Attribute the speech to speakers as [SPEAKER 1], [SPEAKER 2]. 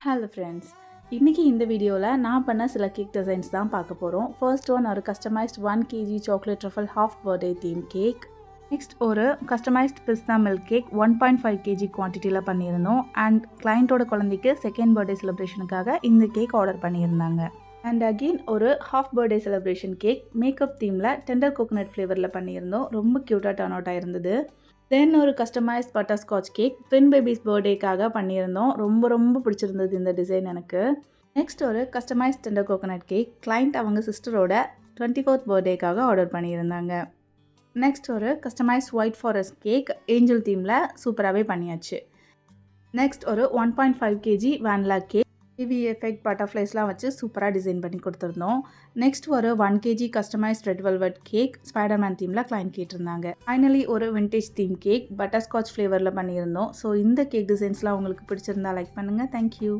[SPEAKER 1] Hello friends, இன்றைக்கி இந்த வீடியோவில் நான் பண்ண சில கேக் டிசைன்ஸ் தான் பார்க்க போகிறோம். ஃபர்ஸ்ட் ஒன் ஒரு customized 1 kg chocolate truffle half birthday theme cake. Next ஒரு கஸ்டமைஸ்ட் பிஸ்தா மில்க் கேக் 1.5 kg குவான்டிட்டியில் பண்ணியிருந்தோம். அண்ட் கிளைண்ட்டோட குழந்தைக்கு செகண்ட் பர்த்டே செலிப்ரேஷனுக்காக இந்த கேக் ஆர்டர் பண்ணியிருந்தாங்க. அண்ட் அகெயின் ஒரு half birthday celebration cake makeup தீமில் டெண்டர் கோகோனட் ஃப்ளேவரில் பண்ணியிருந்தோம். ரொம்ப க்யூட்டாக டர்ன் அவுட் ஆயிருந்தது. தென் ஒரு customized butterscotch cake twin babies பர்த்டேக்காக பண்ணியிருந்தோம். ரொம்ப பிடிச்சிருந்தது இந்த டிசைன் எனக்கு. நெக்ஸ்ட் ஒரு customised tender coconut cake client அவங்க சிஸ்டரோட 24th பர்த்டேக்காக ஆர்டர் பண்ணியிருந்தாங்க. நெக்ஸ்ட் ஒரு customized white forest cake angel தீமில் சூப்பராகவே பண்ணியாச்சு. நெக்ஸ்ட் ஒரு 1.5 kg vanilla cake heavy effect பட்டர்ஃப்ளைஸ்லாம் வச்சு சூப்பராக டிசைன் பண்ணி கொடுத்துருந்தோம். நெக்ஸ்ட் ஒரு 1 kg customized red velvet cake Spiderman தீமில் கிளைண்ட் கேட்டிருந்தாங்க. ஃபைனலி ஒரு விண்டேஜ் தீம் கேக் பட்டர்ஸ்காட்ச் ஃப்ளேவரில் பண்ணியிருந்தோம். ஸோ இந்த கேக் டிசைன்ஸ்லாம் உங்களுக்கு பிடிச்சிருந்தா லைக் பண்ணுங்கள். தேங்க்யூ.